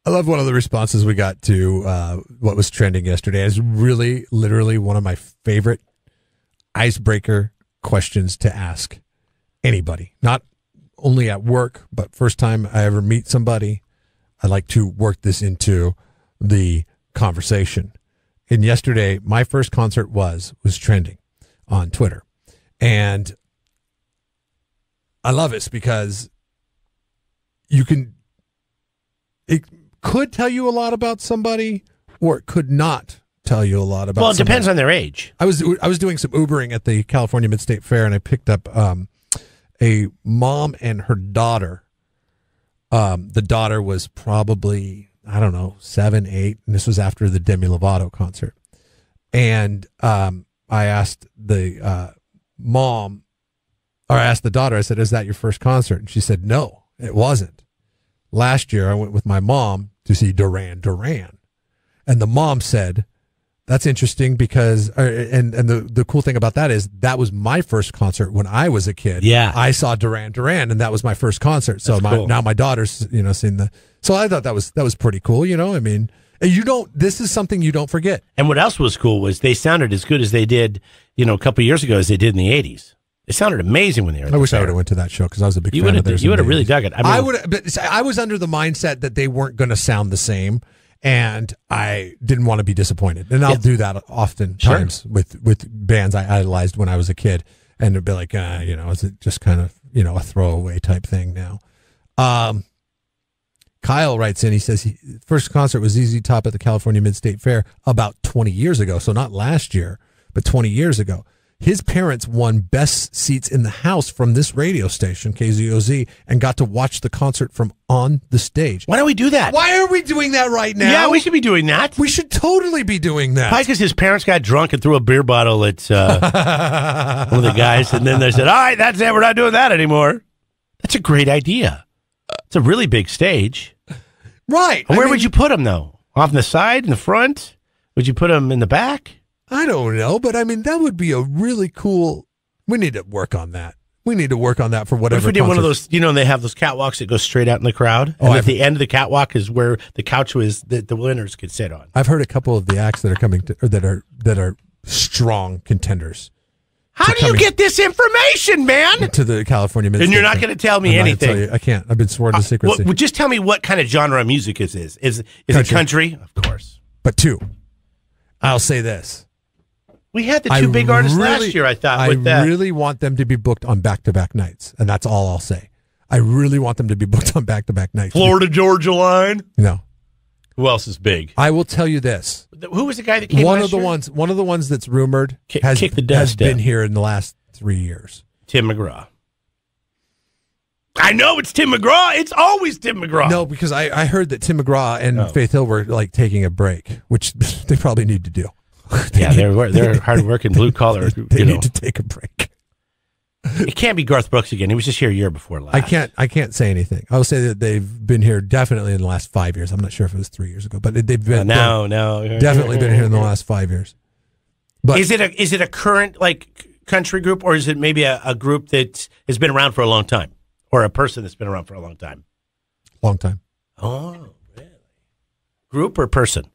I love one of the responses we got to what was trending yesterday. It's really, literally one of my favorite icebreaker questions to ask anybody. Not only at work, but first time I ever meet somebody, I like to work this into the conversation. And yesterday, my first concert was trending on Twitter. And I love it because it could tell you a lot about somebody, or it could not tell you a lot about. Well, it somebody. depends on their age. I was doing some Ubering at the California Mid-State Fair, and I picked up a mom and her daughter. The daughter was probably, I don't know, 7, 8, and this was after the Demi Lovato concert. And I asked the mom, or I asked the daughter, I said, "Is that your first concert?" And she said, "No, it wasn't. Last year I went with my mom to see Duran Duran." And the mom said, "That's interesting because," and the cool thing about that is that was my first concert when I was a kid. Yeah. I saw Duran Duran, and that was my first concert. So That's cool. now my daughter's, seen the, so I thought that was pretty cool. I mean, this is something you don't forget. And what else was cool was they sounded as good as they did, a couple of years ago as they did in the 80s. It sounded amazing when they were. I wish I would have went to that show because I was a big fan of theirs. You would have really dug it. I would. But I was under the mindset that they weren't going to sound the same, and I didn't want to be disappointed. And I'll do that oftentimes with bands I idolized when I was a kid, and it'd be like, is it just kind of a throwaway type thing now? Kyle writes in. He says first concert was ZZ Top at the California Mid-State Fair about 20 years ago. So not last year, but 20 years ago. His parents won best seats in the house from this radio station, KZOZ, and got to watch the concert from on the stage. Why don't we do that? Why are we doing that right now? Yeah, we should be doing that. We should totally be doing that. Probably because his parents got drunk and threw a beer bottle at one of the guys, and then they said, "All right, that's it. We're not doing that anymore." That's a great idea. It's a really big stage. Right. Where would you put him, though? Off in the side, in the front? Would you put him in the back? I don't know, but I mean, that would be a really cool. We need to work on that. We need to work on that for whatever. What if we did one of those, they have those catwalks that go straight out in the crowd. And at the end of the catwalk is where the couch was that the winners could sit on. I've heard a couple of the acts that are coming to, or that are strong contenders. How do you get this information, man? To the California Mid-State. And you're not going to tell me anything. Tell you, I can't. I've been sworn to secrecy. Well, just tell me what kind of genre of music is. Is it country? Of course. But I'll say this. We had the two big artists last year, I thought. I really want them to be booked on back-to-back nights, and that's all I'll say. I really want them to be booked on back-to-back nights. Florida-Georgia line? No. Who else is big? I will tell you this. Who was the guy that came last year? One of the ones that's rumored has been here in the last 3 years. Tim McGraw. I know it's Tim McGraw. It's always Tim McGraw. No, because I heard that Tim McGraw and Faith Hill were taking a break, which they probably need to do. They're hard-working, blue-collar. They need to take a break. It can't be Garth Brooks again. He was just here a year before last. I can't say anything. I will say that they've been here definitely in the last 5 years. I'm not sure if it was 3 years ago, but they've been definitely been here in the last 5 years. But is it a current country group, or is it maybe a group that has been around for a long time, or a person that's been around for a long time? Long time. Oh, really? Group or person?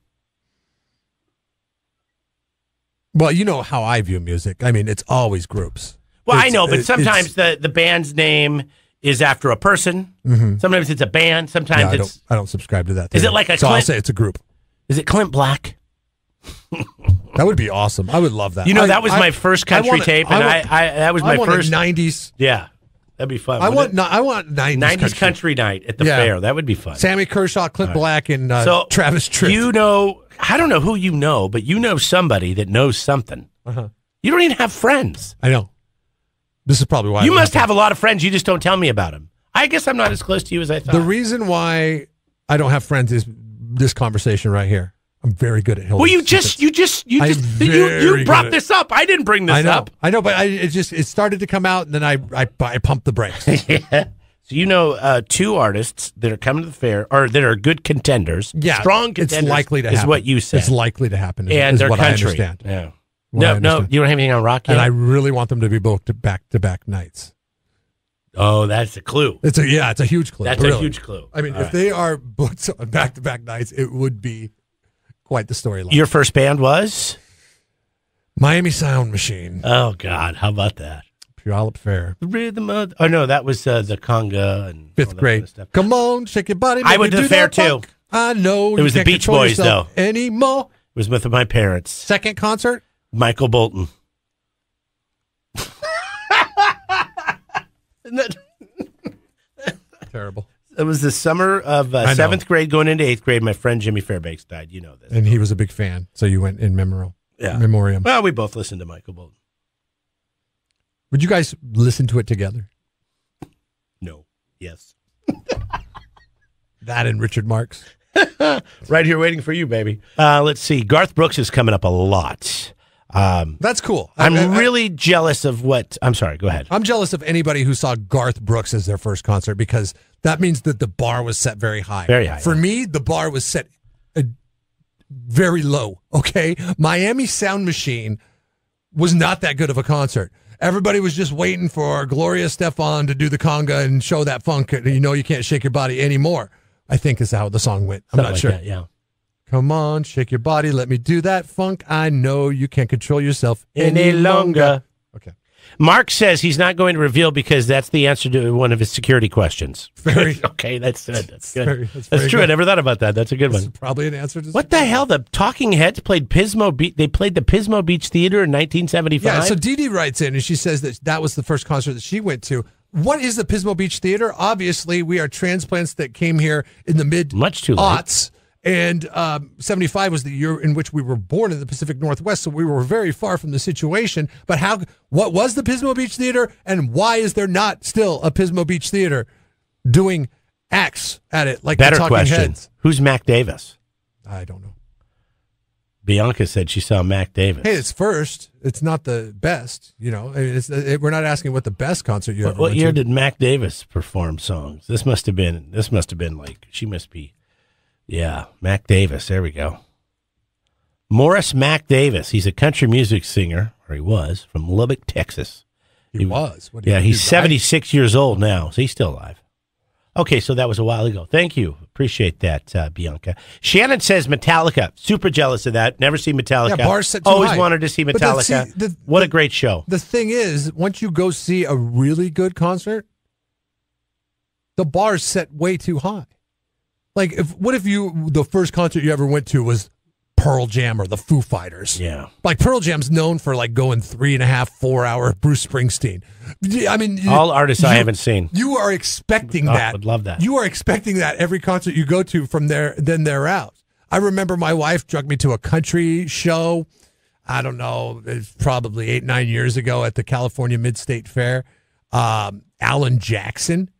Well, you know how I view music. I mean, it's always groups. Well, I know, but sometimes the band's name is after a person. Mm-hmm. Sometimes it's a band. Sometimes I don't subscribe to that. Is it like a? So I'll say it's a group. Is it Clint Black? That would be awesome. I would love that. That was my first country tape, and that was my first 90s. Yeah, that'd be fun. I want 90s country night at the fair. That would be fun. Sammy Kershaw, Clint Black, and Travis Tritt. I don't know who you know, but you know somebody that knows something. Uh-huh. You don't even have friends. I know. This is probably why you must have a lot of friends. You just don't tell me about them. I guess I'm not as close to you as I thought. The reason why I don't have friends is this conversation right here. I'm very good at Hillary. Well, you brought this up. I didn't bring this up. I know, but it started to come out, and then I pumped the brakes. Yeah. So two artists that are coming to the fair, or that are good contenders, strong contenders. It's likely to happen. Is what you said. It's likely to happen. And they're what country. I understand. Yeah. No, you don't have anything on rock yet? And I really want them to be booked back-to-back nights. Oh, that's a clue. It's a huge clue. That's really. a huge clue. I mean, if they are booked on back-to-back nights, it would be quite the storyline. Your first band was? Miami Sound Machine. Oh, God. How about that? Puyallup Fair. The rhythm of... Oh, no, that was the conga and all Fifth that grade. kind of stuff. Come on, shake your body. I went to the fair, too. I know. It was the Beach Boys, though. Anymore. It was with my parents. Second concert? Michael Bolton. Isn't that... Terrible. It was the summer of 7th grade going into 8th grade. My friend Jimmy Fairbanks died. You know this. And he was a big fan, so you went in memoriam. Well, we both listened to Michael Bolton. Would you guys listen to it together? No. Yes. That and Richard Marx. Right here waiting for you, baby. Let's see. Garth Brooks is coming up a lot. That's cool. I'm really jealous of what... I'm sorry, go ahead. I'm jealous of anybody who saw Garth Brooks as their first concert because that means that the bar was set very high. Very high. For me, the bar was set very low, okay? Miami Sound Machine was not that good of a concert. Everybody was just waiting for Gloria Estefan to do the conga and show that funk. You know you can't shake your body anymore, I think is how the song went. I'm not sure. That, yeah. Come on, shake your body. Let me do that funk. I know you can't control yourself any longer. Okay. Mark says he's not going to reveal because that's the answer to one of his security questions. Very okay. That's good. That's good. That's true. good. I never thought about that. That's a good one. Probably an answer to what the hell? The Talking Heads played Pismo Beach. They played the Pismo Beach Theater in 1975. Yeah. So Dee Dee writes in and she says that was the first concert that she went to. What is the Pismo Beach Theater? Obviously, we are transplants that came here in the much too late. aughts. And 75 was the year in which we were born in the Pacific Northwest, so we were very far from the situation. But what was the Pismo Beach Theater, and why is there not still a Pismo Beach Theater doing acts at it like Better the Talking question. Heads? Who's Mac Davis? I don't know. Bianca said she saw Mac Davis. Hey, it's first. It's not the best. You know, we're not asking what the best concert you ever went What year to. did Mac Davis perform songs? This must have been like, she must be. Yeah, Mac Davis. There we go. Morris Mac Davis. He's a country music singer, or he was, from Lubbock, Texas. He was. He's 76 years old now, so he's still alive. Okay, so that was a while ago. Thank you. Appreciate that, Bianca. Shannon says Metallica. Super jealous of that. Never seen Metallica. Yeah, bar's set too Always high. wanted to see Metallica. What a great show. The thing is, once you go see a really good concert, the bar's set way too high. Like, what if the first concert you ever went to was Pearl Jam or the Foo Fighters? Yeah. Like, Pearl Jam's known for, like, going 3.5, 4 hour Bruce Springsteen. I mean, all artists I haven't seen. You are expecting that. I would love that. You are expecting that every concert you go to from there, then they're out. I remember my wife drug me to a country show. I don't know, it's probably 8, 9 years ago at the California Mid-State Fair. Alan Jackson.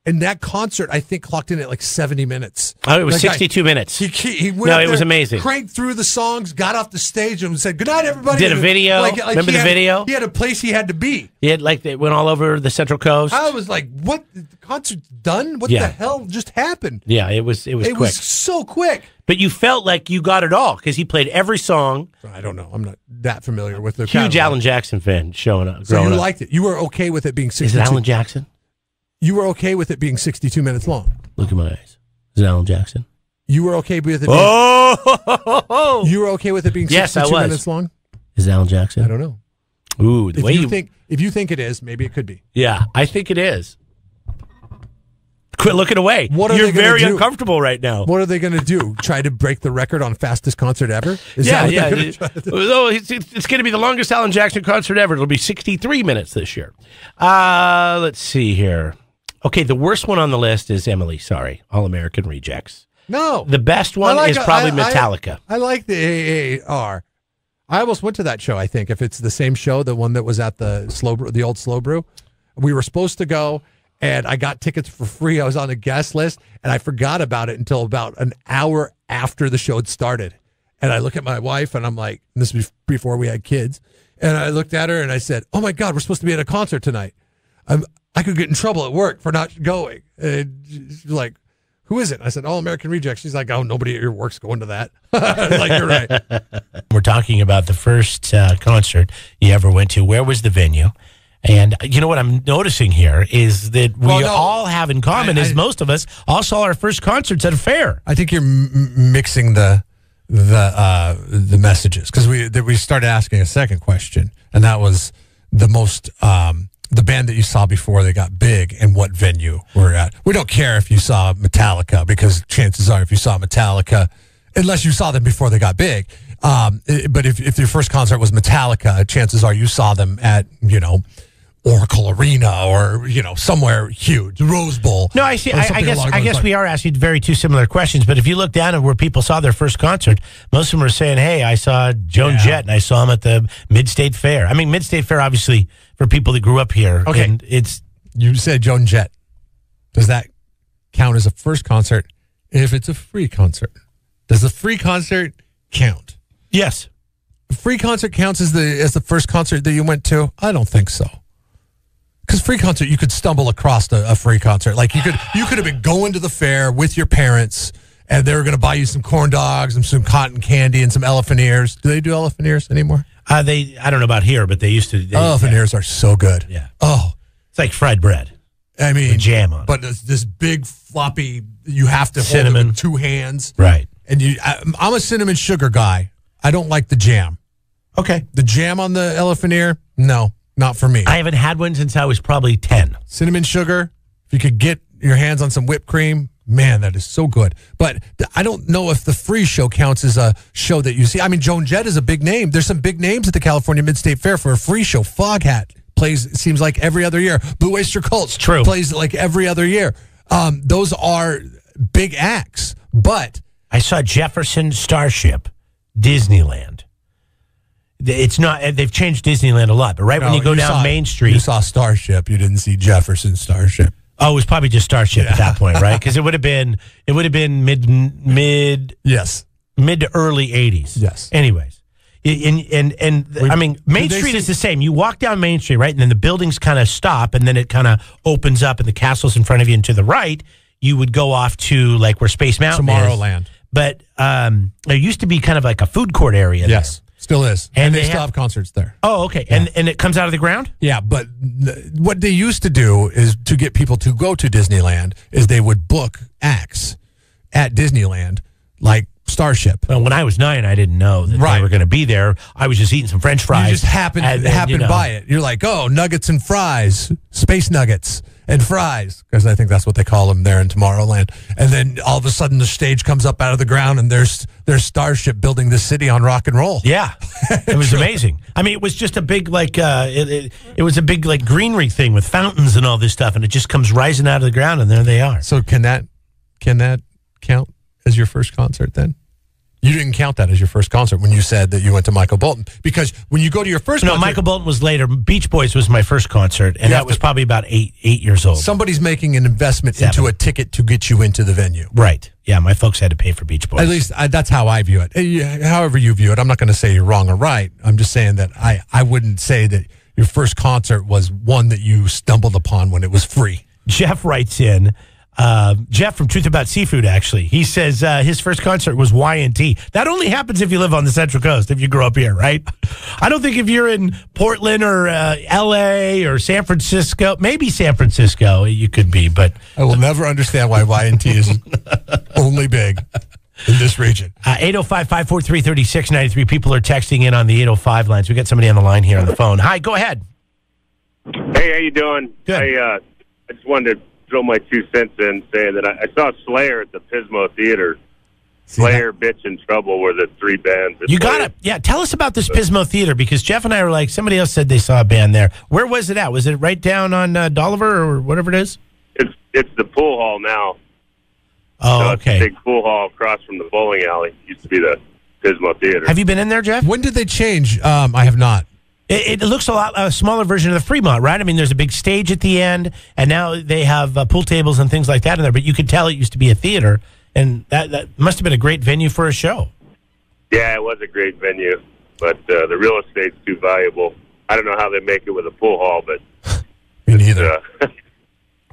And that concert, I think, clocked in at like 70 minutes. Oh, it was 62 minutes. He went no, up it there, was amazing. Cranked through the songs, got off the stage, and said, "Good night, everybody." Did a video. Remember the video? He had a place he had to be. He had they went all over the Central Coast. I was like, "What? The concert's done? What the hell just happened?" Yeah, it was quick. It was so quick. But you felt like you got it all because he played every song. I don't know. I'm not that familiar with the huge Alan Jackson fan showing up. So you liked it. You were okay with it being 62. Is it Alan Jackson? You were okay with it being 62 minutes long. Look at my eyes. Is it Alan Jackson? You were okay with it. You were okay with it being 62 minutes long. Is it Alan Jackson? I don't know. Ooh, if you think it is, maybe it could be. Yeah, I think it is. Quit looking away. You're very uncomfortable right now. What are they going to do? Try to break the record on fastest concert ever? It's going to be the longest Alan Jackson concert ever. It'll be 63 minutes this year. Let's see here. Okay, the worst one on the list is Emily. Sorry, All American Rejects. No, the best one is probably Metallica. I like the AAR. I almost went to that show. I think if it's the same show, the one that was at the old Slow Brew, we were supposed to go. And I got tickets for free. I was on the guest list, and I forgot about it until about an hour after the show had started. And I look at my wife, and I'm like, this was before we had kids. And I looked at her, and I said, "Oh, my God, we're supposed to be at a concert tonight. I could get in trouble at work for not going." And she's like, "Who is it?" I said, "All American Rejects." She's like, "Oh, nobody at your work's going to that." Like, you're right. We're talking about the first concert you ever went to. Where was the venue? And you know what I'm noticing here is that all have in common is most of us all saw our first concerts at a fair. I think you're mixing the messages, because we started asking a second question, and that was the band that you saw before they got big and what venue we're at. We don't care if you saw Metallica, because chances are if you saw Metallica, unless you saw them before they got big, but if your first concert was Metallica, chances are you saw them at, Oracle Arena or, somewhere huge, Rose Bowl. No, I see. I guess we are asking very two similar questions, but if you look down at where people saw their first concert, most of them are saying, hey, I saw Joan Jett and I saw him at the Mid-State Fair. I mean, Mid-State Fair, obviously, for people that grew up here. Okay. And you said Joan Jett. Does that count as a first concert if it's a free concert? Does the free concert count? Yes. A free concert counts as the first concert that you went to? I don't think so. Because free concert, you could stumble across a free concert. Like you could have been going to the fair with your parents, and they were going to buy you some corn dogs and some cotton candy and some elephant ears. Do they do elephant ears anymore? I don't know about here, but they used to. Elephant ears are so good. Yeah. Oh, it's like fried bread. I mean, with jam on it. But this big floppy, you have to cinnamon. hold it with two hands, right? And I'm a cinnamon sugar guy. I don't like the jam. Okay, the jam on the elephant ear, no. Not for me. I haven't had one since I was probably 10. Cinnamon sugar, if you could get your hands on some whipped cream, man, that is so good. But I don't know if the free show counts as a show that you see. I mean, Joan Jett is a big name. There's some big names at the California Mid-State Fair for a free show. Foghat plays, it seems like, every other year. Blue Oyster Cult plays like every other year. Those are big acts. But I saw Jefferson Starship, Disneyland. It's not. They've changed Disneyland a lot, but when you go down Main Street, you saw Starship. You didn't see Jefferson Starship. Oh, it was probably just Starship at that point, right? Because it would have been mid to early 80s. Yes. Anyways, I mean, Main Street is the same. You walk down Main Street, right, and then the buildings kind of stop, and then it kind of opens up, and the castle's in front of you, and to the right, you would go off to like where Space Mountain Tomorrowland. is. But there used to be kind of like a food court area. Yes. There. Still is. And they still have concerts there. Oh, okay. Yeah. And it comes out of the ground? Yeah, but what they used to do is to get people to go to Disneyland is they would book acts at Disneyland, like Starship. Well, when I was 9, I didn't know that they were going to be there. I was just eating some French fries. You just happened by it. You're like, oh, nuggets and fries, space nuggets and fries, because I think that's what they call them there in Tomorrowland. And then all of a sudden the stage comes up out of the ground and there's Starship building the city on rock and roll. Yeah, it was amazing. I mean, it was just a big it was a big like greenery thing with fountains and all this stuff, and it just comes rising out of the ground, and there they are. So can that count as your first concert then? You didn't count that as your first concert when you said that you went to Michael Bolton, because when you go to your first concert... No, Michael Bolton was later. Beach Boys was my first concert, and that was probably about 8 years old. Somebody's making an investment into a ticket to get you into the venue. Right. Yeah, my folks had to pay for Beach Boys. At least that's how I view it. However you view it, I'm not going to say you're wrong or right. I'm just saying that I wouldn't say that your first concert was one that you stumbled upon when it was free. Jeff writes in... Jeff from Truth About Seafood, actually. He says his first concert was Y&T. That only happens if you live on the Central Coast, if you grow up here, right? I don't think if you're in Portland or L.A. or San Francisco, maybe San Francisco, you could be, but... I will never understand why Y&T is only big in this region. 805-543-3693. People are texting in on the 805 lines. We got somebody on the line here on the phone. Hi, go ahead. Hey, how you doing? Good. I just wanted to throw my 2 cents in, saying that I saw Slayer at the Pismo Theater. Slayer, Bitch, and Trouble were the 3 bands. You got it. Yeah, tell us about this Pismo Theater, because Jeff and I were like, somebody else said they saw a band there. Where was it at? Was it right down on Dolliver or whatever it is? It's the pool hall now. Oh, so okay. It's a big pool hall across from the bowling alley. It used to be the Pismo Theater. Have you been in there, Jeff? When did they change? I have not. It looks a smaller version of the Fremont, right? I mean, there's a big stage at the end, and now they have pool tables and things like that in there. But you could tell it used to be a theater, and that must have been a great venue for a show. Yeah, it was a great venue, but the real estate's too valuable. I don't know how they make it with a pool hall, but... Me neither.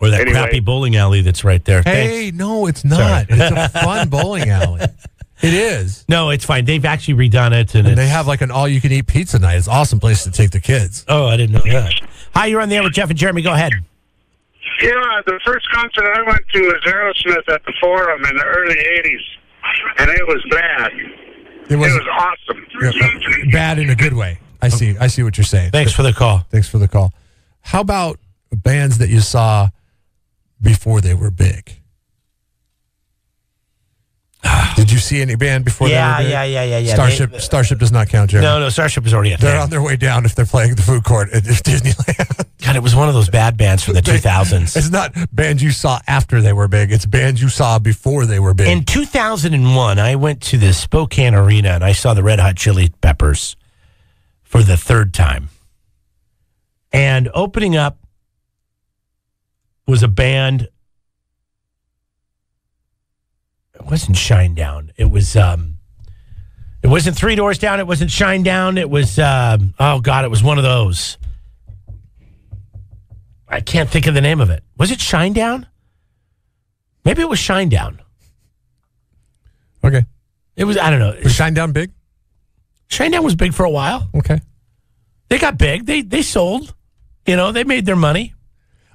Or that crappy bowling alley that's right there. Hey, no, it's not. It's a fun bowling alley. It is. No, it's fine. They've actually redone it. And they have like an all-you-can-eat pizza night. It's an awesome place to take the kids. Oh, I didn't know that. Hi, you're on the air with Jeff and Jeremy. Go ahead. Yeah, the first concert I went to was Aerosmith at the Forum in the early 80s, and it was bad. It was awesome. Yeah, bad in a good way. I see what you're saying. Thanks for the call. Thanks for the call. How about bands that you saw before they were big? Did you see any band before they were big? Yeah. Starship does not count, Jeremy. No, Starship is already a thing. They're on their way down if they're playing the food court at Disneyland. God, it was one of those bad bands from the 2000s. It's not bands you saw after they were big. It's bands you saw before they were big. In 2001, I went to the Spokane Arena and I saw the Red Hot Chili Peppers for the third time. And opening up was a band. It wasn't Shinedown. It was. It wasn't Three Doors Down. It wasn't Shinedown. It was. It was one of those. I can't think of the name of it. Was it Shinedown? Maybe it was Shinedown. Okay. It was. I don't know. Was Shinedown big? Shinedown was big for a while. Okay. They got big. They sold. They made their money.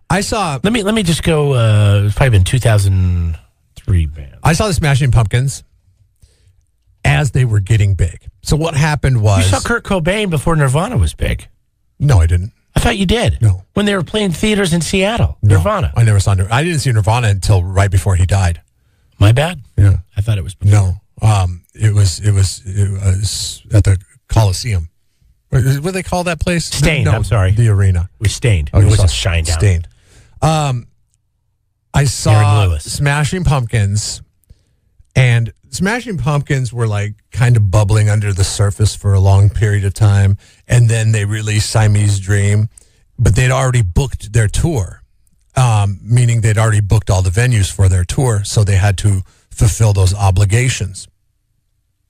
I saw. Let me just go. It's probably been 2003 band. I saw the Smashing Pumpkins as they were getting big. So what happened was... You saw Kurt Cobain before Nirvana was big. No, I didn't. I thought you did. No. When they were playing theaters in Seattle. No, Nirvana. I never saw Nirvana. I didn't see Nirvana until right before he died. My bad? Yeah. I thought it was before. No. It was at the Coliseum. What do they call that place? Stained, No, I'm sorry. The arena. It was Stained. Oh, It you wasn't saw Shinedown. Stained. I saw Aaron Lewis. Smashing Pumpkins, and Smashing Pumpkins were like kind of bubbling under the surface for a long period of time, and then they released Siamese Dream, but they'd already booked their tour, meaning they'd already booked all the venues for their tour, so they had to fulfill those obligations.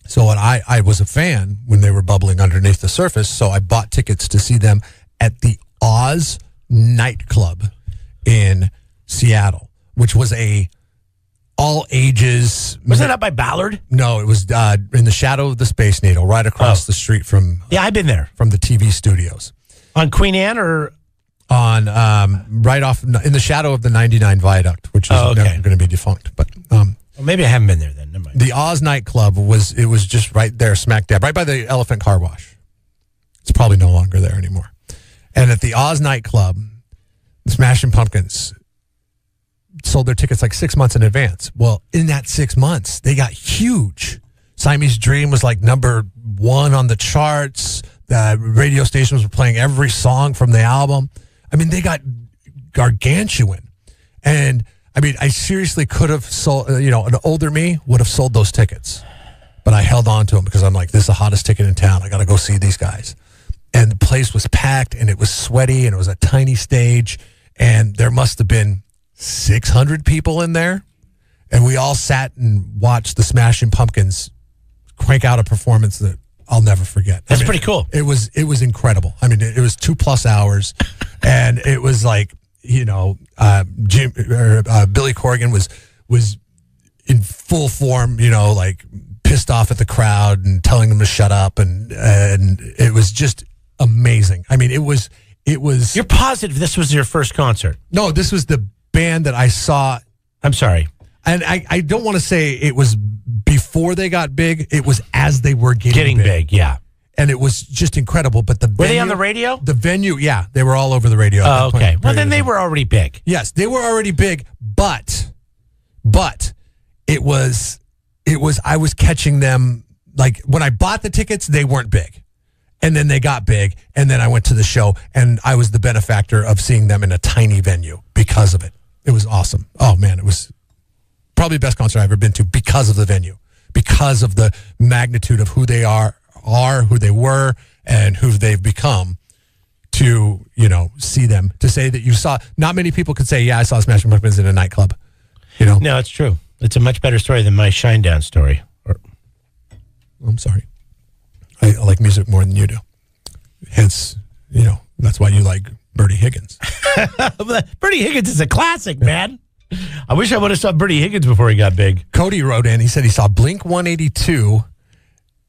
So I was a fan when they were bubbling underneath the surface, so I bought tickets to see them at the Oz nightclub in Seattle, which was a all ages. Was that up by Ballard? No, it was in the shadow of the Space Needle, right across the street from Yeah, I've been there. from the TV studios. On Queen Anne or? On right off in the shadow of the 99 Viaduct, which is Oh, okay. never going to be defunct. But Well, maybe I haven't been there then. Never mind. the Oz nightclub was just right there, smack dab, right by the Elephant Car Wash. It's probably no longer there anymore. And at the Oz nightclub, the Smashing Pumpkins sold their tickets like 6 months in advance. Well, in that 6 months, they got huge. Siamese Dream was like number one on the charts. The radio stations were playing every song from the album. I mean, they got gargantuan. And I mean, I seriously could have sold, an older me would have sold those tickets. But I held on to them because I'm like, this is the hottest ticket in town. I got to go see these guys. And the place was packed and it was sweaty and it was a tiny stage. And there must have been 600 people in there. And we all sat and watched the Smashing Pumpkins crank out a performance that I'll never forget. That's pretty cool. It was incredible. I mean, it was 2+ hours, and it was like, Billy Corgan was in full form, like pissed off at the crowd and telling them to shut up, and it was just amazing. I mean, it was. You're positive this was your first concert? No, this was the band that I saw. I'm sorry. And I don't want to say it was before they got big. It was as they were getting big. Yeah. And it was just incredible. But were they on the radio? The venue, yeah, they were all over the radio. Oh, okay. Well, then they were already big. Yes, they were already big, but it was I was catching them, like when I bought the tickets, they weren't big. And then they got big, and then I went to the show, and I was the benefactor of seeing them in a tiny venue because of it. It was awesome. Oh, man, it was probably the best concert I've ever been to because of the venue, because of the magnitude of who they are, who they were, and who they've become. To, see them, to say that you saw, not many people could say, yeah, I saw Smashing Pumpkins in a nightclub. No, it's true. It's a much better story than my Shinedown story. I'm sorry. I like music more than you do. Hence, that's why you like Bertie Higgins. Bertie Higgins is a classic, man. I wish I would have saw Bertie Higgins before he got big. Cody wrote in, he said he saw Blink 182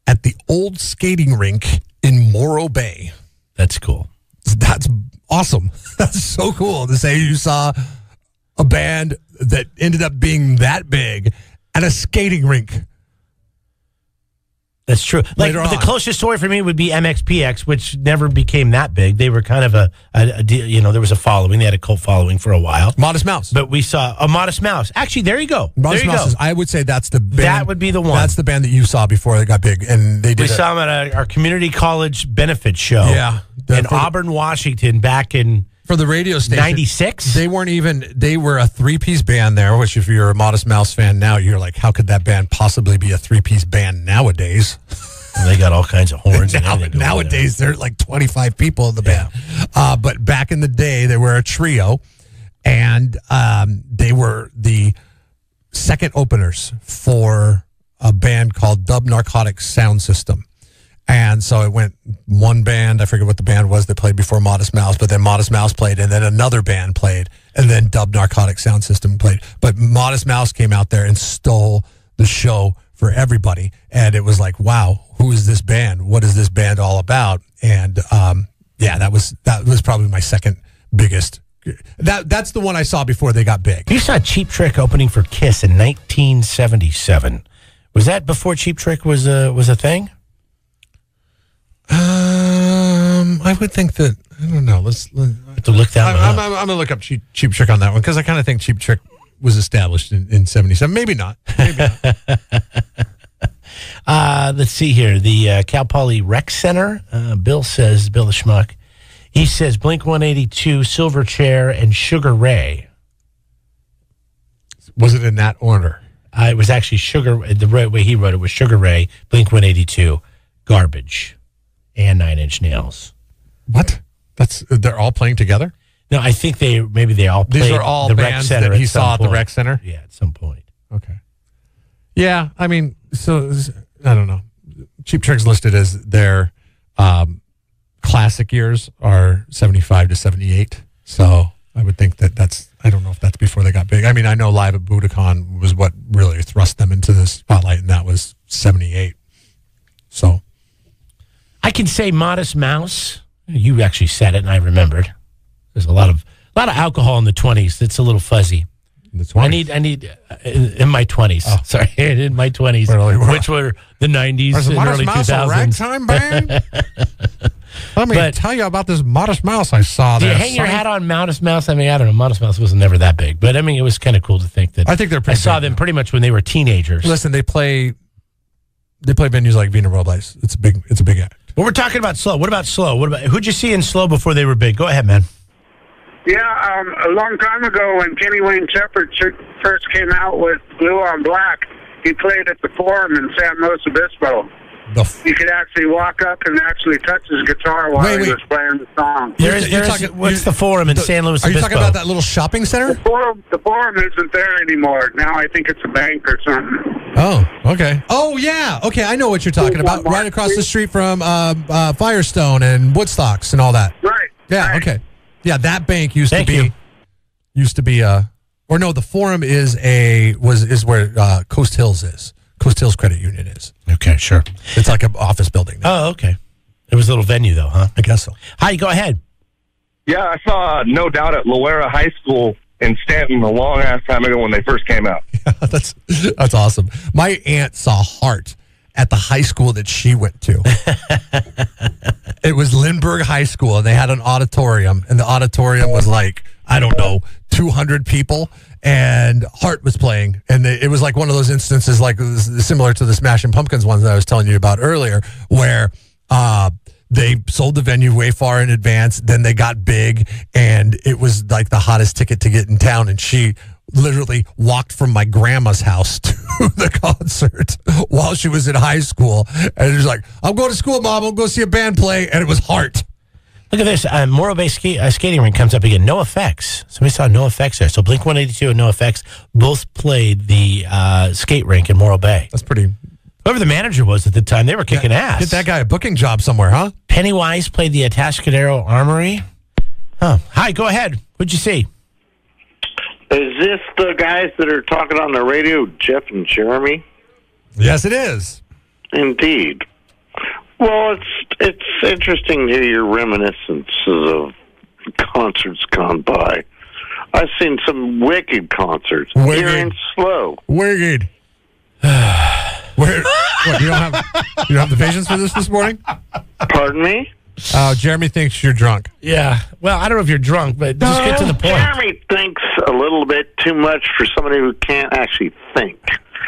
at the old skating rink in Morro Bay. That's cool. That's awesome. That's so cool to say you saw a band that ended up being that big at a skating rink. That's true. Like Later the on. closest story for me would be MXPX, which never became that big. They were kind of a there was a following. They had a cult following for a while. Modest Mouse. But we saw a Modest Mouse. Actually, there you go. Modest there you Mouse go. I would say that's the band. That would be the one. That's the band that you saw before they got big, and they did. We saw them at our community college benefit show. Yeah. In Auburn, Washington, back in for the radio station. 96. They weren't even. They were a 3-piece band there. Which, if you're a Modest Mouse fan now, you're like, how could that band possibly be a 3-piece band nowadays? And they got all kinds of horns. and everything going Nowadays, there are like 25 people in the band. But back in the day, they were a trio, and they were the second openers for a band called Dub Narcotics Sound System. And so it went one band, I forget what the band was that played before Modest Mouse, but then Modest Mouse played, and then another band played, and then Dub Narcotics Sound System played. But Modest Mouse came out there and stole the show for everybody, and it was like, wow, who is this band? What is this band all about? And that was probably my second biggest. That's the one I saw before they got big. You saw Cheap Trick opening for Kiss in 1977. Was that before Cheap Trick was a thing? I would think that, I don't know. Let's have to look down. I'm gonna look up Cheap Trick on that one because I kind of think Cheap Trick was established in 77. Maybe not. Let's see here. The Cal Poly Rec Center. Bill the Schmuck. He says Blink 182, Silverchair, and Sugar Ray. Was it in that order? It was actually the way he wrote it was Sugar Ray, Blink 182, Garbage, and 9 Inch Nails. What? They're all playing together? No, I think they all played. These are all the bands Rec Center that he saw at the Rec Center? Yeah, at some point. Okay. Yeah, I mean, so I don't know. Cheap Trick's listed as their classic years are 75 to 78. So I would think I don't know if that's before they got big. I mean, I know Live at Budokan was what really thrust them into the spotlight, and that was 78. So I can say Modest Mouse. You actually said it, and I remembered. There's a lot of alcohol in the 20s. It's a little fuzzy. in the 20s. I need in my 20s. Oh. Sorry, in my 20s, which were the 90s and early 2000s. Ragtime band? Let me tell you about this Modest Mouse I saw there. Do you hang your hat on Modest Mouse? I mean, I don't know. Modest Mouse was never that big, but I mean, it was kind of cool to think that. I think they're pretty I saw them pretty much when they were teenagers. Listen, they play venues like Vina Robles. It's a big act. Well, we're talking about Slow. What about Slow? Who'd you see in Slow before they were big? Go ahead, man. Yeah, a long time ago when Kenny Wayne Shepherd first came out with Blue on Black, he played at the Forum in San Luis Obispo. You could actually walk up and actually touch his guitar while he was playing the song. What's the Forum in San Luis Obispo? Are you talking about that little shopping center? The Forum isn't there anymore. Now I think it's a bank or something. Oh, okay. Oh, yeah. Okay, I know what you're talking about. Right across the street from Firestone and Woodstocks and all that. Right. Yeah, right. okay. Yeah, that bank used to be or no, the Forum is where Coast Hills is. Coast Hills Credit Union is. Okay, sure. It's like an office building there. Oh, okay. It was a little venue, though, huh? I guess so. Hi, go ahead. Yeah, I saw No Doubt at Loera High School in Stanton a long-ass time ago when they first came out. Yeah, that's awesome. My aunt saw Heart at the high school that she went to. It was Lindbergh High School, and they had an auditorium, and the auditorium was like, I don't know, 200 people, and Heart was playing, and it was like one of those instances like similar to the Smashing Pumpkins ones that I was telling you about earlier, where they sold the venue way far in advance, then they got big, and it was like the hottest ticket to get in town, and she literally walked from my grandma's house to the concert while she was in high school, and she was like, I'm going to school, Mom, I'll go see a band play, and it was Heart. Look at this. Morro Bay skating rink comes up again. No Effects. Somebody saw No Effects there. So Blink 182 and No Effects both played the skate rink in Morro Bay. That's pretty. Whoever the manager was at the time, they were kicking ass. Get that guy a booking job somewhere, huh? Pennywise played the Atascadero Armory. Huh. Hi, go ahead. What'd you see? Is this the guys that are talking on the radio, Jeff and Jeremy? Yes, it is. Indeed. Well, it's interesting to hear your reminiscences of concerts gone by. I've seen some wicked concerts. Wicked. Here and slow. Wicked. What, you don't have the patience for this morning? Pardon me? Jeremy thinks you're drunk. Yeah. Well, I don't know if you're drunk, but just get to the point. Jeremy thinks a little bit too much for somebody who can't actually think.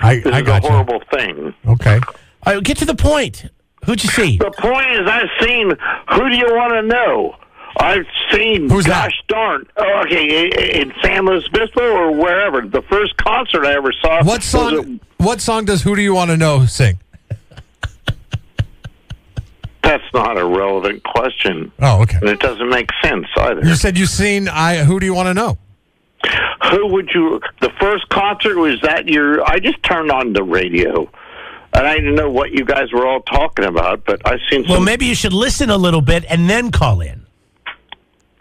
I This is got a horrible thing. Okay. All right, get to the point. Who'd you see? The point is, I've seen Who Do You Want to Know? I've seen, Who's that? gosh darn, in San Luis Obispo or wherever. The first concert I ever saw. What song does Who Do You Want to Know sing? That's not a relevant question. Oh, okay. And it doesn't make sense either. You said you've seen Who Do You Want to Know? Who would you... The first concert, was that your... I just turned on the radio. And I didn't know what you guys were all talking about, but I've seen some... Well, maybe you should listen a little bit and then call in.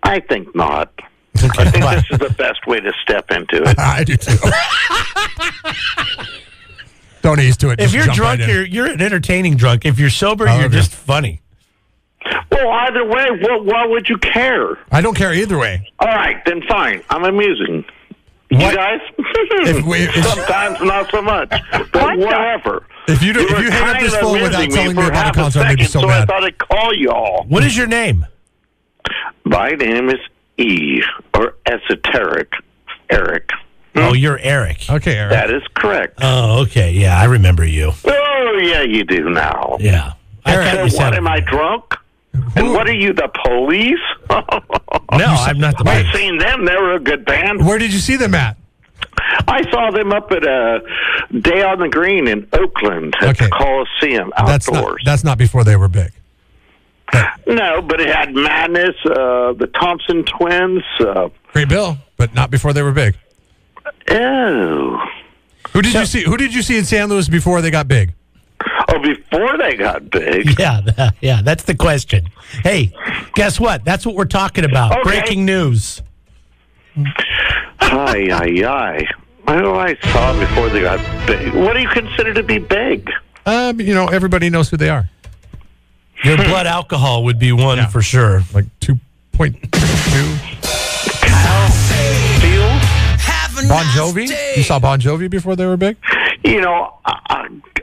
I think not. I think this is the best way to step into it. I do too. Don't ease to it. If Just you're jump drunk, right in. you're an entertaining drunk. If you're sober, Oh, you're okay. just funny. Well, either way, why would you care? I don't care either way. All right, then fine. I'm amusing. What? You guys? Sometimes not so much. But whatever. If you were hang up kind this of phone without amusing telling me for about half the concert, I'm going to be second, so I mad. thought I'd call y'all. What is your name? My name is E, or Esoteric Eric. Oh, you're Eric. Okay, Eric. That is correct. Oh, okay. Yeah, I remember you. Oh, yeah, you do now. Yeah. What, am I drunk? And what are you, the police? No, I'm not the I've police. seen them. They were a good band. Where did you see them at? I saw them up at Day on the Green in Oakland at Okay. the Coliseum outdoors. That's not before they were big. No, but it had Madness, the Thompson Twins. Great Bill, but not before they were big. Oh. Who did you see? Who did you see in San Luis before they got big? Oh, before they got big. Yeah, that's the question. Hey, guess what? That's what we're talking about. Okay. Breaking news. Hi. Who I saw before they got big. What do you consider to be big? Everybody knows who they are. Your blood alcohol would be one Yeah. for sure. Like 2.2. Field? Bon Jovi? You saw Bon Jovi before they were big?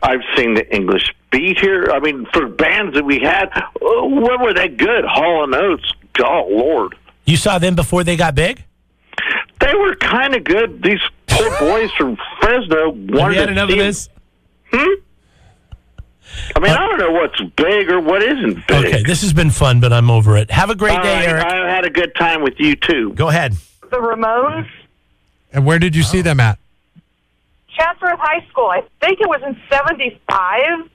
I've seen the English Beat here. I mean, for bands that we had, when were they good? Hall & Oates. Oh, Lord. You saw them before they got big? They were kind of good. These poor boys from Fresno Have wanted you had to enough see of this? I mean, I don't know what's big or what isn't big. Okay, this has been fun, but I'm over it. Have a great day, Eric. I had a good time with you, too. Go ahead. The Ramones, And where did you see them at? Chatsworth High School. I think it was in '75.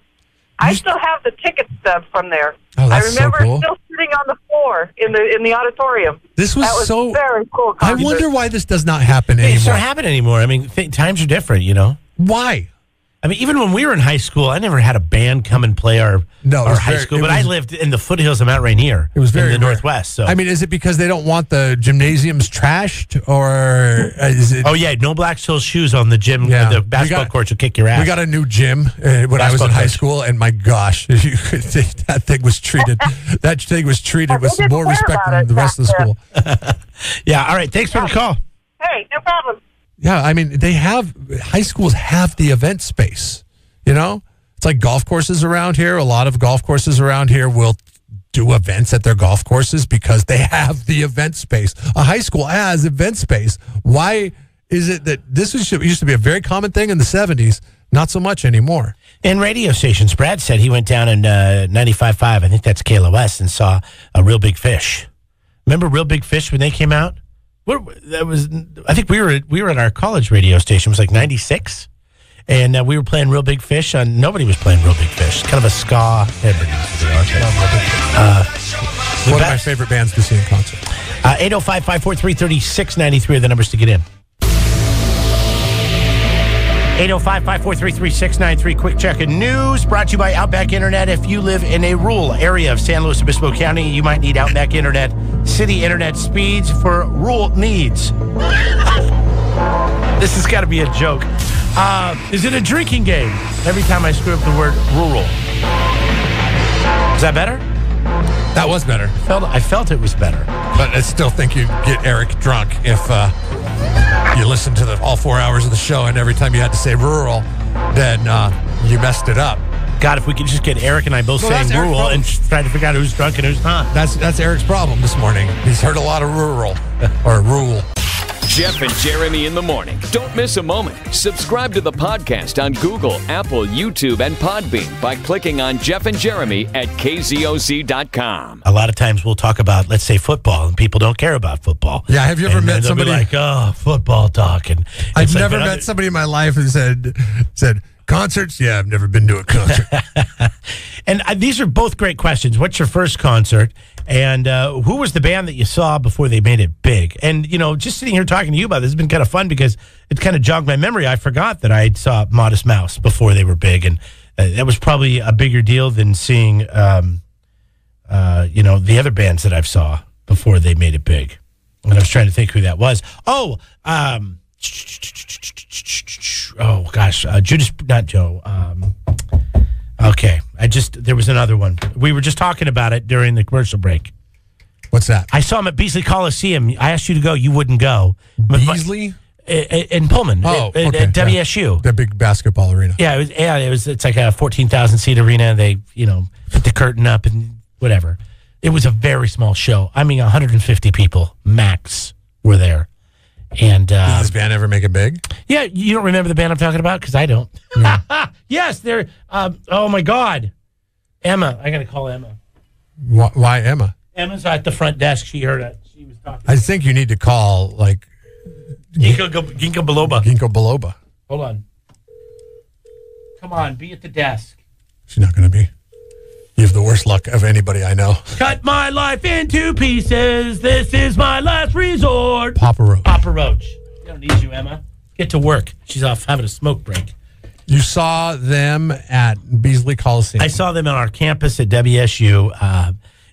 I still have the ticket stub from there. Oh, that's I remember so cool. still sitting on the floor in the auditorium. This was That was so. very cool. I concert. wonder why this does not happen Hey, it's anymore. not happening anymore. I mean, times are different, you know? Why? I mean, even when we were in high school, I never had a band come and play our No, it was high very- school, it but I was- lived in the foothills of Mount Rainier. It was very in the rare. Northwest. So I mean, is it because they don't want the gymnasiums trashed, or is it? oh yeah, no black sole shoes on the gym. Yeah. The We basketball got- courts will kick your ass. We got a new gym when I was in Basketball high coach. school, and my gosh, you could think that thing was treated. That thing was treated with didn't more care respect about than it the rest of the back school. Yeah. All right. Thanks for the call. Hey, no problem. Yeah, I mean, high schools have the event space. You know, it's like golf courses around here. A lot of golf courses around here will do events at their golf courses because they have the event space. A high school has event space. Why is it that this used to be a very common thing in the 70s? Not so much anymore. In radio stations, Brad said he went down in 95.5, I think that's KLOS, and saw a Real Big Fish. Remember Real Big Fish when they came out? I think we were at our college radio station. It was like 96. And we were playing Real Big Fish. Nobody was playing Real Big Fish. Kind of a ska. One of my favorite bands to see in concert. 805-543-3693 are the numbers to get in. 805-543-3693. Quick check of news brought to you by Outback Internet. If you live in a rural area of San Luis Obispo County, you might need Outback Internet. City Internet speeds for rural needs. This has got to be a joke. Is it a drinking game? Every time I screw up the word rural. Is that better? That was better. I felt it was better. But I still think you'd get Eric drunk if you listened to all 4 hours of the show and every time you had to say rural, then you messed it up. God, if we could just get Eric and I both saying rural and try to figure out who's drunk and who's not. That's Eric's problem this morning. He's heard a lot of rural or rule. Jeff and Jeremy in the morning. Don't miss a moment. Subscribe to the podcast on Google, Apple, YouTube, and Podbean by clicking on Jeff and Jeremy at KZOZ.com. A lot of times we'll talk about, let's say, football, and people don't care about football. Yeah, have you ever met somebody like, oh, football talk? And I've never met somebody in my life who said concerts? Yeah, I've never been to a concert. And these are both great questions. What's your first concert? And who was the band that you saw before they made it big? And, just sitting here talking to you about this has been kind of fun because it kind of jogged my memory. I forgot that I saw Modest Mouse before they were big. And that was probably a bigger deal than seeing, the other bands that I've saw before they made it big. And I was trying to think who that was. Judas, not Joe. Okay, there was another one. We were just talking about it during the commercial break. What's that? I saw him at Beasley Coliseum. I asked you to go. You wouldn't go. Beasley? In Pullman. At WSU. The big basketball arena. Yeah, it's like a 14,000-seat arena. They, put the curtain up and whatever. It was a very small show. I mean, 150 people max were there. And did this band ever make it big? Yeah, you don't remember the band I'm talking about? Because I don't. Yeah. Yes, they're. Oh my God, Emma! I gotta call Emma. Why Emma? Emma's at the front desk. She heard it. She was talking. I think you need to call Ginkgo Biloba. Ginkgo Biloba. Hold on. Come on, be at the desk. She's not going to be. You have the worst luck of anybody I know. Cut my life into pieces. This is my last resort. Papa Roach. Papa Roach. We don't need you, Emma. Get to work. She's off having a smoke break. You saw them at Beasley Coliseum. I saw them on our campus at WSU.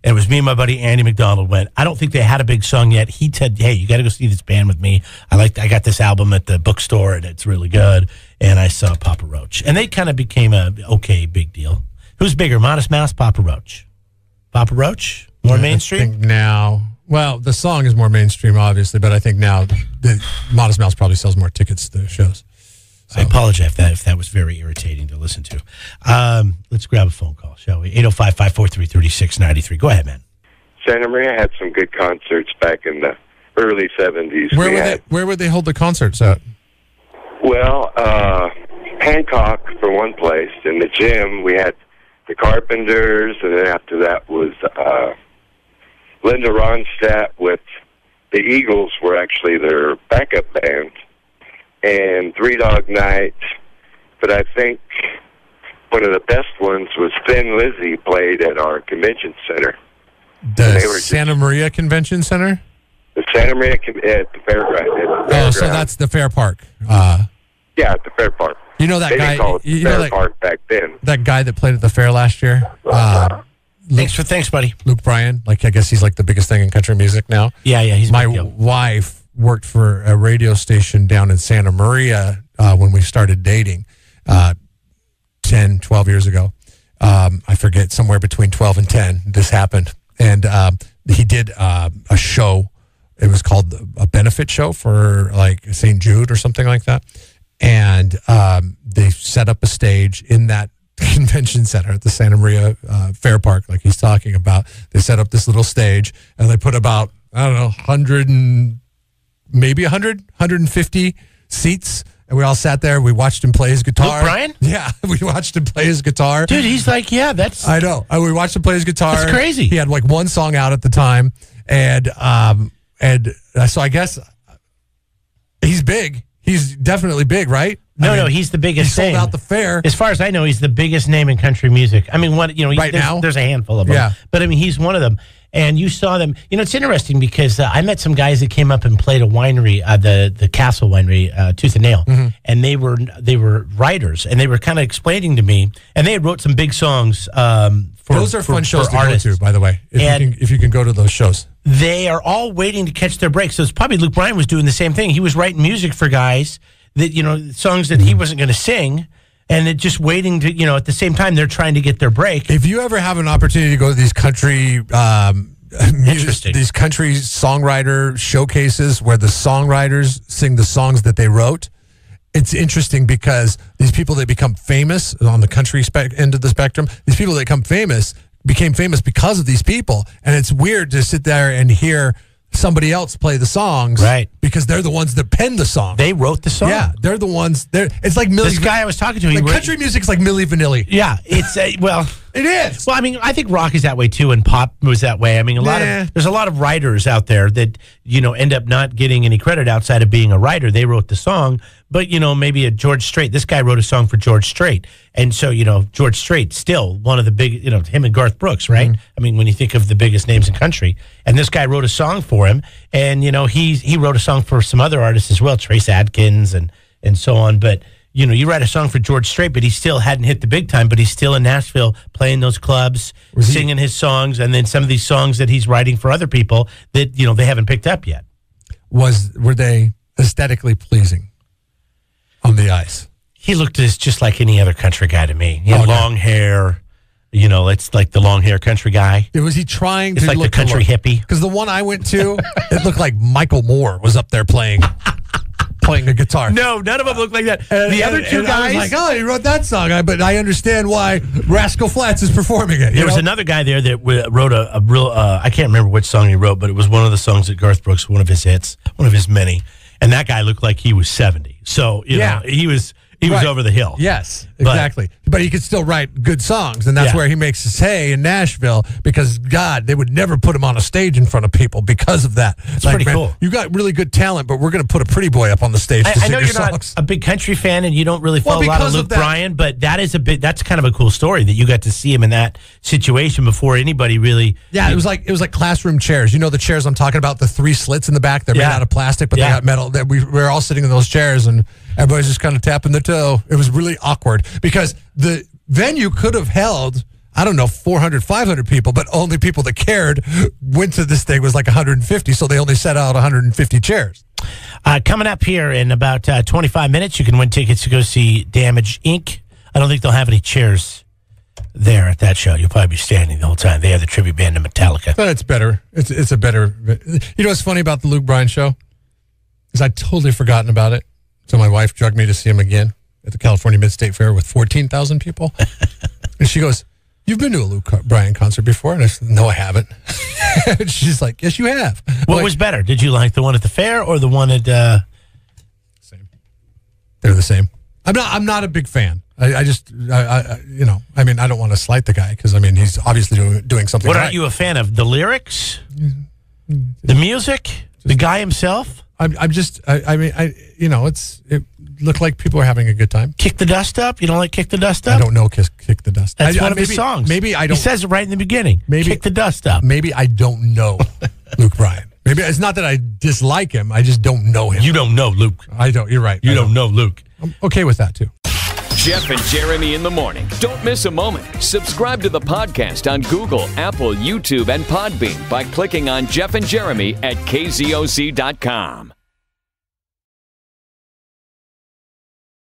It was me and my buddy Andy McDonald went. I don't think they had a big song yet. He said, hey, you got to go see this band with me. I got this album at the bookstore, and it's really good. And I saw Papa Roach. And they kind of became a big deal. Who's bigger, Modest Mouse, Papa Roach? Papa Roach? More mainstream? I think now, well, the song is more mainstream, obviously, but I think now the Modest Mouse probably sells more tickets to shows. So. I apologize if that was very irritating to listen to. Let's grab a phone call, shall we? 805-543-3693. Go ahead, man. Santa Maria had some good concerts back in the early 70s. Where would they hold the concerts at? Well, Hancock for one place. In the gym, we had the Carpenters, and then after that was Linda Ronstadt with the Eagles were actually their backup band, and Three Dog Night. But I think one of the best ones was Thin Lizzy played at our convention center. The Santa Maria Convention Center? The Santa Maria at the fairground. Oh, so that's the Fair Park. Yeah, at the Fair Park. You know that they guy? Didn't call it Fair Park back then. That guy that played at the fair last year? Thanks, buddy. Luke Bryan. I guess he's the biggest thing in country music now. Yeah, he's my wife worked for a radio station down in Santa Maria when we started dating 10, 12 years ago. I forget, somewhere between 12 and 10, this happened. And he did a show. It was called a benefit show for St. Jude or something like that. And they set up a stage in that convention center at the Santa Maria Fair Park, like he's talking about. They set up this little stage, and they put about, 150 seats. And we all sat there. We watched him play his guitar. Luke Bryan? Yeah, we watched him play his guitar. Dude, he's that's... I know. We watched him play his guitar. That's crazy. He had one song out at the time. And so I guess he's big. He's definitely big, right? No, he's the biggest name. He sold out the fair. As far as I know, he's the biggest name in country music. I mean, right now? There's a handful of them. Yeah. But, he's one of them. And you saw them. It's interesting because I met some guys that came up and played a winery, the Castle Winery, Tooth and Nail. Mm-hmm. And they were writers. And they were kind of explaining to me. And they had wrote some big songs those are fun shows to go to, by the way, if you can go to those shows. They are all waiting to catch their break. So it's probably Luke Bryan was doing the same thing. He was writing music for guys that, songs that he wasn't going to sing. and it just waiting to, at the same time they're trying to get their break. If you ever have an opportunity to go to these country these country songwriter showcases where the songwriters sing the songs that they wrote, it's interesting because these people that become famous on the country end of the spectrum, these people that became famous because of these people. And it's weird to sit there and hear somebody else play the songs, right? Because they're the ones that penned the song. They wrote the song. Yeah, they're the ones. It's like Milli. This guy I was talking to, country music's like Milli Vanilli. Yeah, it's it is. Well, I mean, I think rock is that way too, and pop was that way. I mean, there's a lot of writers out there that end up not getting any credit outside of being a writer. They wrote the song, but maybe a George Strait. This guy wrote a song for George Strait, and so George Strait still one of the big, him and Garth Brooks, right? Mm-hmm. I mean, when you think of the biggest names in country, and this guy wrote a song for him, and he wrote a song for some other artists as well, Trace Adkins and so on, but. You write a song for George Strait, but he still hadn't hit the big time, but he's still in Nashville playing those clubs, singing his songs, and then some of these songs that he's writing for other people that, they haven't picked up yet. Were they aesthetically pleasing on the ice? He looked just like any other country guy to me. He had long hair. It's like the long hair country guy. Was he trying to look like the country hippie? Because the one I went to, it looked like Michael Moore was up there playing a guitar. No, none of them look like that. The other two guys, I was like, he wrote that song, but I understand why Rascal Flatts is performing it. There was another guy there that wrote a real, I can't remember which song he wrote, but it was one of the songs that Garth Brooks, one of his hits, one of his many, and that guy looked like he was 70. So, he was over the hill. Yes, exactly. But he could still write good songs, and that's where he makes his hay in Nashville because, God, they would never put him on a stage in front of people because of that. It's pretty cool. You got really good talent, but we're going to put a pretty boy up on the stage to sing your songs. I know you're not a big country fan, and you don't really follow a lot of Luke Bryan, but that's kind of a cool story that you got to see him in that situation before anybody really... Yeah, it was like classroom chairs. The chairs I'm talking about, the 3 slits in the back, they're made out of plastic, but they got metal. We were all sitting in those chairs, and everybody's just kind of tapping their toe. It was really awkward because the venue could have held, 400, 500 people, but only people that cared went to this thing was like 150, so they only set out 150 chairs. Coming up here in about 25 minutes, you can win tickets to go see Damage Inc. I don't think they'll have any chairs there at that show. You'll probably be standing the whole time. They have the tribute band to Metallica. But it's better. It's a better... what's funny about the Luke Bryan show? Is I'd totally forgotten about it. So my wife drugged me to see him again at the California Mid-State Fair with 14,000 people. And she goes, "You've been to a Luke Bryan concert before?" And I said, "No, I haven't." And she's like, "Yes, you have." What was better? Did you like the one at the fair or the one at... Same. They're the same. I'm not a big fan. I don't want to slight the guy because, he's obviously doing something What right. are you a fan of? The lyrics? The music? The guy himself? It looked like people are having a good time. Kick the Dust Up? You don't like Kick the Dust Up? I don't know Kick the Dust Up. That's one of his songs. Maybe I don't. He says it right in the beginning. Kick the Dust Up. Maybe I don't know Luke Bryan. Maybe it's not that I dislike him. I just don't know him. You don't know Luke. I don't. You're right. You don't know Luke. I'm okay with that, too. Jeff and Jeremy in the morning. Don't miss a moment. Subscribe to the podcast on Google, Apple, YouTube, and Podbean by clicking on Jeff and Jeremy at KZOZ.com.